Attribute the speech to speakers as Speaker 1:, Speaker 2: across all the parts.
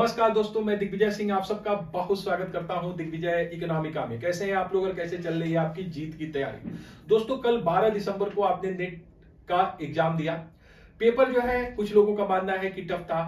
Speaker 1: नमस्कार दोस्तों, मैं दिग्विजय सिंह आप सबका बहुत स्वागत करता हूं दिग्विजय इकोनॉमिका में। कैसे हैं आप लोग और कैसे चल रही है आपकी जीत की तैयारी। दोस्तों, कल 12 दिसंबर को आपने नेट का एग्जाम दिया। पेपर जो है कुछ लोगों का मानना है कि टफ था,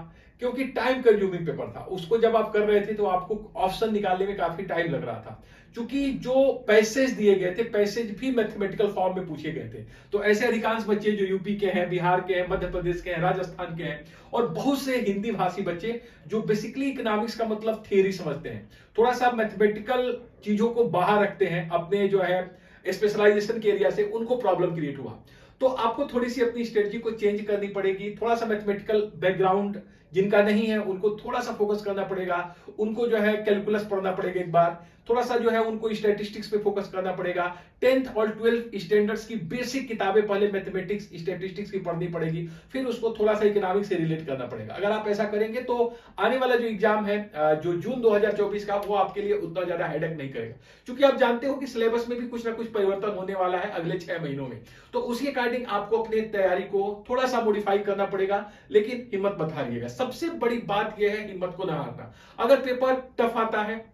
Speaker 1: क्योंकि टाइम कंज्यूमिंग पेपर था। उसको जब आप कर रहे थे तो आपको ऑप्शन निकालने में काफी टाइम लग रहा था, क्योंकि जो पैसेज दिए गए थे पैसेज भी मैथमेटिकल फॉर्म में पूछे गए थे। तो ऐसे अधिकांश बच्चे जो यूपी के हैं, बिहार के हैं, मध्य प्रदेश के हैं, राजस्थान के हैं और बहुत से हिंदी भाषी बच्चे जो बेसिकली इकोनॉमिक्स का मतलब थियरी समझते हैं, थोड़ा सा मैथमेटिकल चीजों को बाहर रखते हैं अपने जो है स्पेशलाइजेशन के एरिया से, उनको प्रॉब्लम क्रिएट हुआ। तो आपको थोड़ी सी अपनी स्ट्रेटजी को चेंज करनी पड़ेगी। थोड़ा सा मैथमेटिकल बैकग्राउंड जिनका नहीं है उनको थोड़ा सा फोकस करना पड़ेगा, उनको जो है कैलकुलस पढ़ना पड़ेगा एक बार, थोड़ा सा जो है उनको स्टैटिस्टिक्स पे फोकस करना पड़ेगा। 10th और 12th स्टैंडर्ड्स की बेसिक किताबें पहले मैथमेटिक्स स्टैटिस्टिक्स की पढ़नी पड़ेगी, फिर उसको थोड़ा सा इकोनॉमिक्स से रिलेट करना पड़ेगा। अगर आप ऐसा करेंगे तो आने वाला जो एग्जाम है जो जून 2024 का, वो आपके लिए उतना ज्यादा हेडेक नहीं करेगा, क्योंकि आप जानते हो कि सिलेबस में भी कुछ ना कुछ परिवर्तन होने वाला है अगले 6 महीनों में। तो उसी अकॉर्डिंग आपको अपनी तैयारी को थोड़ा सा मॉडिफाई करना पड़ेगा, लेकिन हिम्मत मत हारिएगा। सबसे बड़ी बात यह है हिम्मत को ना हारना। अगर पेपर टफ आता है,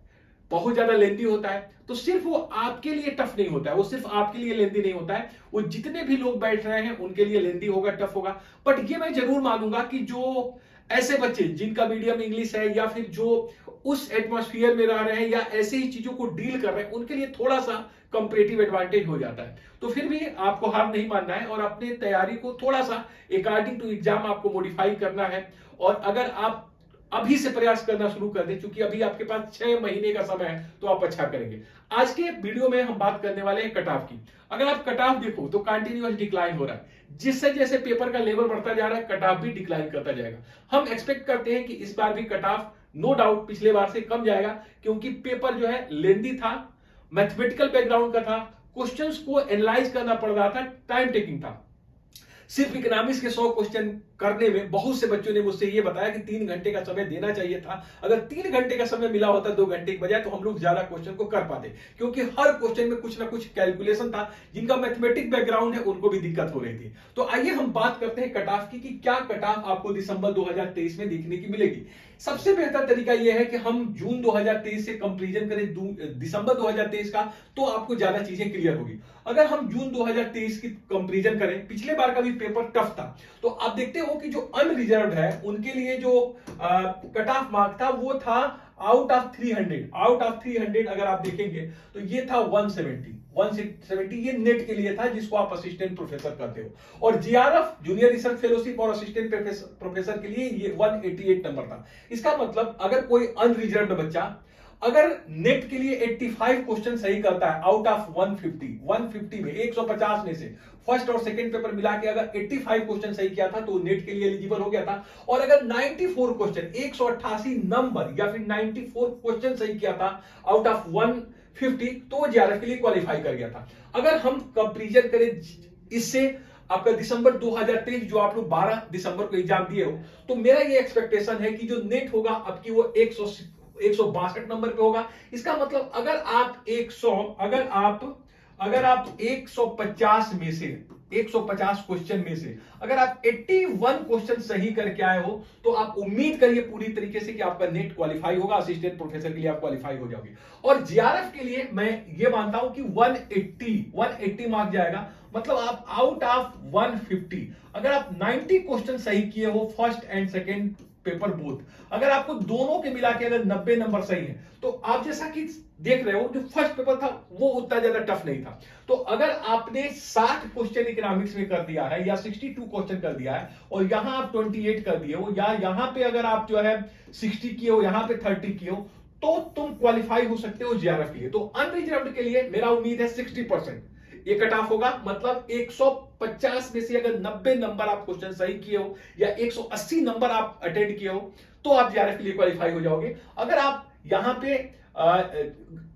Speaker 1: बहुत ज्यादा लेंदी होता है, तो सिर्फ वो आपके लिए टफ नहीं होता है, वो सिर्फ आपके लिए लेंदी नहीं होता है, वो जितने भी लोग बैठ रहे हैं उनके लिए लेंदी होगा, टफ होगा। बट ये मैं जरूर मानूंगा कि जो ऐसे बच्चे जिनका मीडियम इंग्लिश है या फिर जो उस एटमॉस्फेयर में रह रहे हैं या ऐसे ही चीजों को डील कर रहे हैं, उनके लिए थोड़ा सा कंपेरेटिव एडवांटेज हो जाता है। तो फिर भी आपको हार नहीं मानना है और अपने तैयारी को थोड़ा सा अकॉर्डिंग टू एग्जाम आपको मॉडिफाई करना है। और अगर आप अभी से प्रयास करना शुरू कर दें, क्योंकि अभी आपके पास 6 महीने का समय है, तो आप अच्छा करेंगे। आज के वीडियो में हम बात करने वाले हैं कट ऑफ की। अगर आप कट ऑफ देखो तो कंटिन्यूअस डिक्लाइन हो रहा है। जिससे जैसे पेपर का लेवल बढ़ता जा रहा है, कट ऑफ भी डिक्लाइन करता जाएगा। हम एक्सपेक्ट करते हैं कि इस बार भी कट ऑफ नो डाउट पिछले बार से कम जाएगा, क्योंकि पेपर जो है लेंदी था, मैथमेटिकल बैकग्राउंड का था, क्वेश्चंस को एनालाइज करना पड़ रहा था, टाइम टेकिंग था। सिर्फ इकोनॉमिक्स के 100 क्वेश्चन करने में बहुत से बच्चों ने मुझसे ये बताया कि 3 घंटे का समय देना चाहिए था। अगर 3 घंटे का समय मिला होता 2 घंटे की बजाय, तो हम लोग ज्यादा क्वेश्चन को कर पाते, क्योंकि हर क्वेश्चन में कुछ ना कुछ कैलकुलेशन था। जिनका मैथमेटिक बैकग्राउंड है उनको भी दिक्कत हो रही थी। तो आइए हम बात करते हैं कट ऑफ की कि क्या कट ऑफ आपको दिसंबर 2023 में देखने की मिलेगी। सबसे बेहतर तरीका यह है कि हम जून 2023 से कंपैरिजन करें दिसंबर 2023 का, तो आपको ज्यादा चीजें क्लियर होगी। अगर हम जून 2023 की कंपैरिजन करें, पिछले बार का भी पेपर टफ था, तो आप देखते हो कि जो अनरिजर्व्ड है उनके लिए जो कट ऑफ मार्क था वो था आउट ऑफ 300 अगर आप देखेंगे तो ये था 170 ये नेट के लिए था, जिसको आप असिस्टेंट प्रोफेसर करते हो। और जीआरएफ जूनियर रिसर्च फेलोशिप और असिस्टेंट प्रोफेसर के लिए ये 188 नंबर था। इसका मतलब अगर कोई अनरिजर्व्ड बच्चा अगर नेट के लिए 85 क्वेश्चन सही करता है आउट ऑफ 150 में 150 में से फर्स्ट और सेकंड पेपर मिला के अगर 85 क्वेश्चन सही किया था, तो नेट के लिए एलिजिबल हो गया था। और अगर 94 क्वेश्चन 188 नंबर या फिर 94 क्वेश्चन सही किया था आउट ऑफ 150, तो वो जीआरएफ के लिए क्वालिफाई कर गया था। अगर हम कंपैरिजन करें इससे आपका दिसंबर 2023, जो आप लोग 12 दिसंबर को एग्जाम दिए हो, तो मेरा ये एक्सपेक्टेशन है कि जो नेट होगा आपकी वो 162 नंबर पे होगा। इसका मतलब अगर आप 150 में से 150 क्वेश्चन में से अगर आप 81 क्वेश्चन सही करके आए हो, तो आप उम्मीद करिए पूरी तरीके से कि आपका नेट क्वालिफाई होगा, असिस्टेंट प्रोफेसर के लिए आप क्वालिफाई हो जाओगे। और जीआरएफ के लिए मैं ये मानता हूं कि 180 मार्क जाएगा, मतलब आप आउट ऑफ 150 अगर आप 90 क्वेश्चन सही किए हो first and second paper both, अगर आपको दोनों के मिला के अगर 90 नंबर सही है, तो आप जैसा कि देख रहे हो जो फर्स्ट पेपर था वो उतना ज्यादा टफ नहीं था। तो अगर आपने 60 क्वेश्चन इकोनॉमिक्स में कर दिया है या 62 क्वेश्चन कर दिया है और यहां आप 28 कर दिए हो, या यहां पे अगर आप जो है 60 किए हो, यहां पे 30 किए हो, तो तुम क्वालिफाई हो सकते हो जीआरएफ के लिए। तो अनरिजर्व्ड के लिए मेरा उम्मीद है 60% ये कट ऑफ होगा। मतलब 150 में से अगर 90 नंबर आप क्वेश्चन सही किए हो या 180 नंबर आप अटेंड किए हो, तो आप जीआरएफ के लिए क्वालिफाई हो जाओगे। अगर आप यहां पे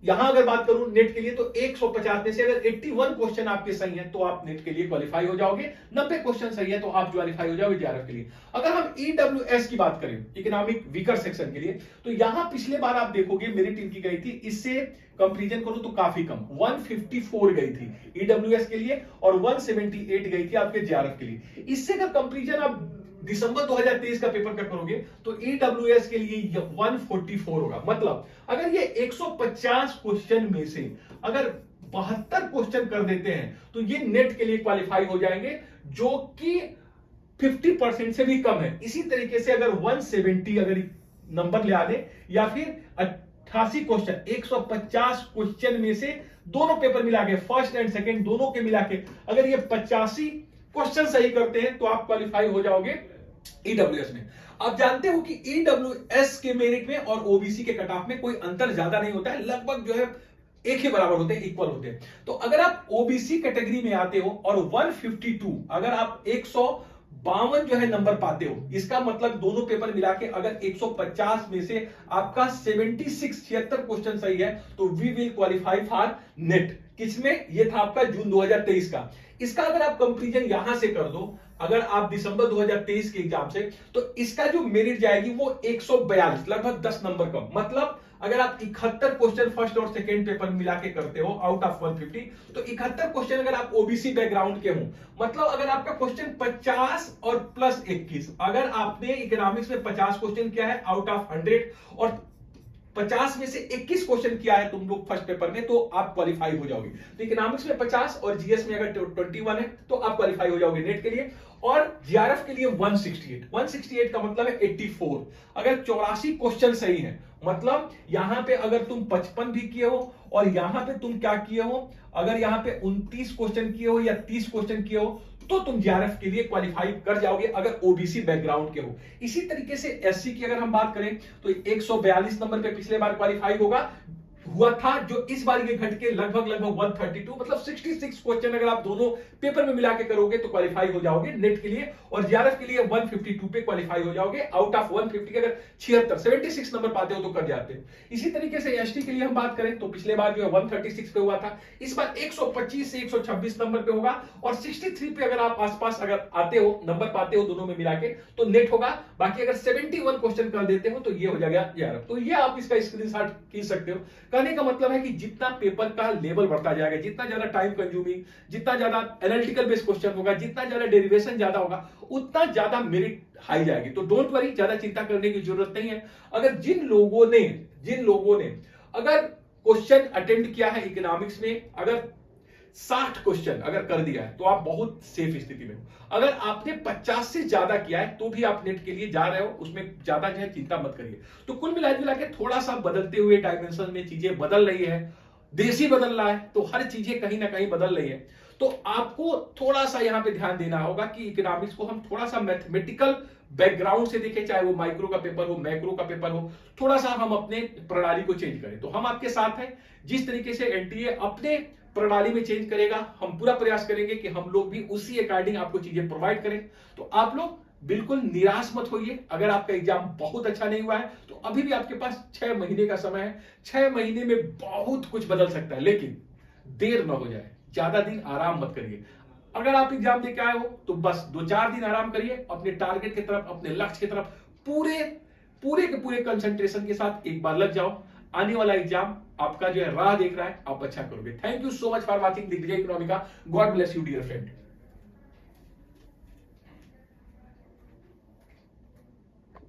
Speaker 1: यहां अगर बात करूं नेट के लिए, तो 150 में से अगर 81 क्वेश्चन आपके सही हैं, तो आप नेट के लिए क्वालिफाई हो जाओगे। 90 क्वेश्चन सही है तो आप क्वालिफाई हो जाओगे जीआरएफ के लिए। अगर हम ईडब्ल्यूएस की बात करें, इकोनॉमिक वीकर सेक्शन के लिए, तो यहां पिछले बार आप देखोगे मेरी टीम की गई थी, इससे कंपैरिजन करो तो काफी कम 154 गई थी ईडब्ल्यूएस के लिए और 178 गई थी आपके जीआरएफ के लिए। इससे अगर कंपैरिजन आप दिसंबर 2023 का पेपर का करोगे तो ईडब्ल्यूएस के लिए 144 होगा। मतलब अगर ये 150 क्वेश्चन में से अगर 72 क्वेश्चन कर देते हैं तो ये नेट के लिए क्वालिफाई हो जाएंगे, जो कि 50% से भी कम है। इसी तरीके से अगर 170 अगर नंबर ले आने या फिर 88 क्वेश्चन, 150 क्वेश्चन में से दोनों पेपर मिला के, फर्स्ट एंड सेकंड दोनों के मिला के अगर ये 85 क्वेश्चन सही करते हैं तो आप क्वालिफाई हो जाओगे ईडब्ल्यूएस में। आप जानते हो कि ईडब्ल्यूएस के मेरिट में और ओबीसी के कट ऑफ में कोई अंतर ज्यादा नहीं होता है, लगभग जो है एक ही बराबर होते हैं, इक्वल होते हैं। तो अगर आप ओबीसी कैटेगरी में आते हो और 152 अगर आप 152 जो है नंबर पाते हो, इसका मतलब दोनों पेपर मिला के अगर 150 में से आपका 76 क्वेश्चन सही है तो we will qualify for NET. किसमें? ये था आपका जून 2023 का। इसका अगर आप कंपैरिजन यहां से कर दो, अगर आप दिसंबर 2023 के एग्जाम से, तो इसका जो मेरिट जाएगी वो 142, लगभग 10 नंबर कम। मतलब अगर आप 71 क्वेश्चन फर्स्ट और सेकंड पेपर मिला के करते हो आउट ऑफ 150, तो 71 क्वेश्चन अगर आप ओबीसी बैकग्राउंड के हो, मतलब अगर आपका क्वेश्चन 50 और प्लस 21, अगर आपने इकोनॉमिक्स में 50 क्वेश्चन किया है आउट ऑफ 100 और 50 में से 21 क्वेश्चन किया है तुम लोग फर्स्ट पेपर में, तो आप क्वालिफाई हो जाओगे। तो इकोनॉमिक्स में 50 और जीएस में अगर 21 है तो आप क्वालिफाई हो जाओगे नेट के लिए। और जीआरएफ के लिए 168 का मतलब है 84। अगर 84 क्वेश्चन सही है, मतलब यहां पे अगर तुम 55 भी किए हो और यहां पे तुम क्या किए हो, अगर यहां पे 29 क्वेश्चन किए हो या 30 क्वेश्चन किए हो तो तुम जीआरएफ के लिए क्वालिफाई कर जाओगे अगर ओबीसी बैकग्राउंड के हो। इसी तरीके से एससी की अगर हम बात करें तो 142 नंबर पे पिछले बार क्वालिफाई हुआ था, जो इस बार ये घट के लगभग 132, मतलब 66 क्वेश्चन अगर आप दोनों पेपर में मिला के करोगे तो क्वालिफाई हो जाओगे नेट के लिए। और जीआरएफ के लिए 152 पे क्वालिफाई हो जाओगे आउट ऑफ 150 के अगर 76 नंबर पाते हो तो कर जाते हो। इसी तरीके से एसटी के लिए हम बात करें तो पिछले बार जो है 136 पे हुआ था, इस बार 125 से 126 नंबर पे होगा और 63 पे अगर आप आसपास अगर आते हो, नंबर पाते हो दोनों में मिला के, तो नेट होगा। बाकी अगर 71 क्वेश्चन कर देते हो तो ये हो जाएगा जीआरएफ। तो ये आप इसका स्क्रीनशॉट खींच सकते हो। कहने का मतलब है कि जितना पेपर का लेवल बढ़ता जाएगा, जितना ज्यादा टाइम कंज्यूमिंग, जितना ज्यादा एनालिटिकल बेस्ड क्वेश्चन होगा, जितना ज्यादा डेरिवेशन ज्यादा होगा, उतना ज्यादा मेरिट हाई जाएगी। तो डोंट वरी, ज्यादा चिंता करने की जरूरत नहीं है। अगर जिन लोगों ने अगर क्वेश्चन अटेंड किया है इकोनॉमिक्स में, अगर 60 क्वेश्चन अगर कर दिया है तो आप बहुत सेफ स्थिति में हो। अगर आपने 50 से ज्यादा किया है तो भी आप नेट के लिए जा रहे हो, उसमें ज्यादा जो है चिंता मत करिए। तो कुल मिला के थोड़ा सा बदलते हुए डायमेंशन में चीजें बदल रही है, देश ही बदल रहा है, तो हर चीजें कहीं ना कहीं बदल रही है। तो आपको थोड़ा सा यहां पे ध्यान देना होगा कि इकोनॉमिक्स को हम थोड़ा सा मैथमेटिकल बैकग्राउंड से देखें, चाहे वो माइक्रो का पेपर हो, मैक्रो का पेपर हो, थोड़ा सा हम अपने प्रणाली को चेंज करें। तो हम आपके साथ हैं। जिस तरीके से एनटीए अपने प्रणाली में चेंज करेगा, हम पूरा प्रयास करेंगे कि हम लोग भी उसी अकॉर्डिंग आपको चीजें प्रोवाइड करें। तो आप लोग बिल्कुल निराश मत होइए। अगर आपका एग्जाम बहुत अच्छा नहीं हुआ है तो अभी भी आपके पास 6 महीने का समय है। 6 महीने में बहुत कुछ बदल सकता है, लेकिन देर ना हो जाए, ज्यादा दिन आराम मत करिए। अगर आप एग्जाम देके आए हो तो बस 2-4 दिन आराम करिए, अपने टारगेट की तरफ, अपने लक्ष्य की तरफ पूरे के पूरे कंसंट्रेशन के साथ एक बार लग जाओ। आने वाला एग्जाम आपका जो है राह देख रहा है, आप अच्छा करोगे। Thank you so much for watching Digvijay Economica. God bless you dear friend.